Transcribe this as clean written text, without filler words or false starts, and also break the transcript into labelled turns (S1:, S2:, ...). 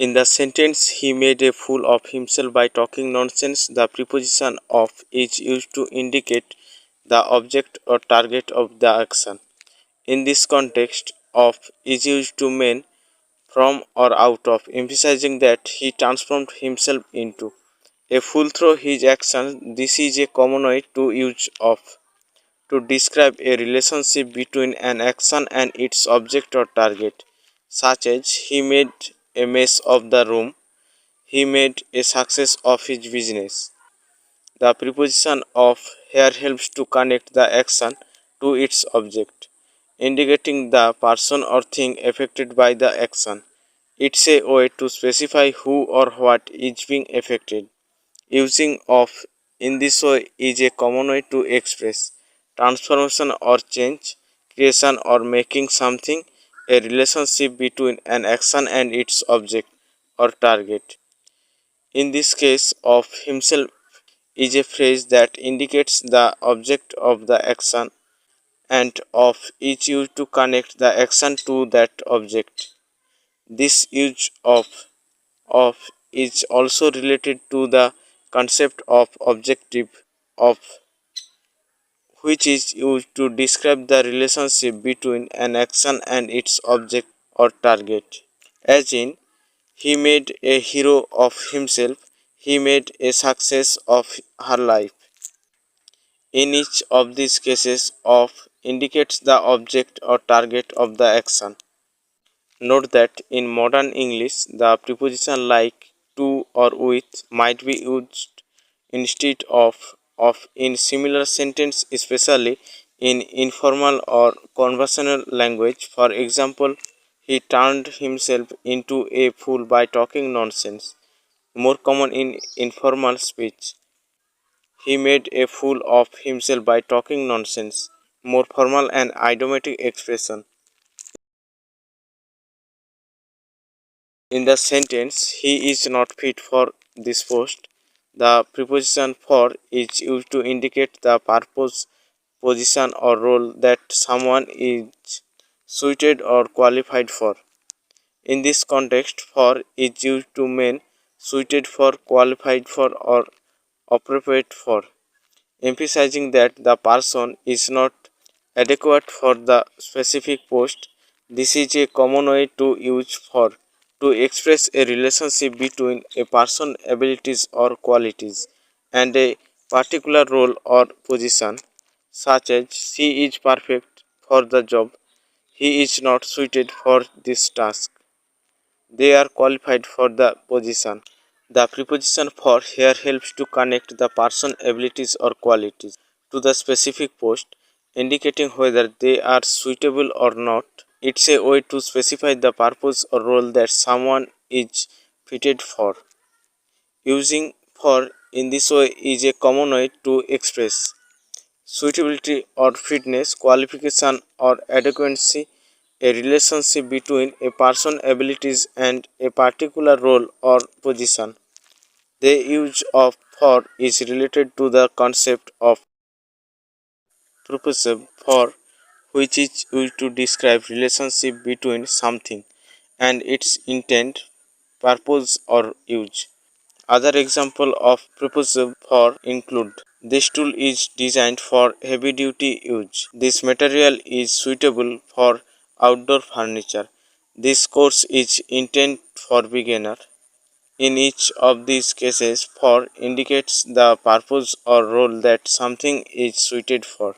S1: In the sentence, he made a fool of himself by talking nonsense, the preposition of is used to indicate the object or target of the action. In this context, of is used to mean from or out of, emphasizing that he transformed himself into a fool through his action. This is a common way to use of to describe a relationship between an action and its object or target, such as he made a mess of the room, he made a success of his business. The preposition of here helps to connect the action to its object, indicating the person or thing affected by the action. It's a way to specify who or what is being affected. Using of in this way is a common way to express transformation or change, creation or making something, a relationship between an action and its object or target. In this case, of himself is a phrase that indicates the object of the action, and of is used to connect the action to that object. This use of is also related to the concept of objective of, which is used to describe the relationship between an action and its object or target. As in, he made a hero of himself, he made a success of her life. In each of these cases, of indicates the object or target of the action. Note that in modern English, the preposition like to or with might be used instead of in similar sentence, especially in informal or conversational language. For example, he turned himself into a fool by talking nonsense. More common in informal speech. He made a fool of himself by talking nonsense. More formal and idiomatic expression. In the sentence, he is not fit for this post, the preposition for is used to indicate the purpose, position, or role that someone is suited or qualified for. In this context, for is used to mean suited for, qualified for, or appropriate for, emphasizing that the person is not adequate for the specific post. This is a common way to use for to express a relationship between a person's abilities or qualities and a particular role or position, such as she is perfect for the job, he is not suited for this task, they are qualified for the position. The preposition for here helps to connect the person's abilities or qualities to the specific post, indicating whether they are suitable or not. It's a way to specify the purpose or role that someone is fitted for. Using for in this way is a common way to express suitability or fitness, qualification or adequacy, a relationship between a person's abilities and a particular role or position. The use of for is related to the concept of purpose for, which is used to describe relationship between something and its intent, purpose or use. Other example of proposal for include this tool is designed for heavy duty use. This material is suitable for outdoor furniture. This course is intended for beginner. In each of these cases, for indicates the purpose or role that something is suited for.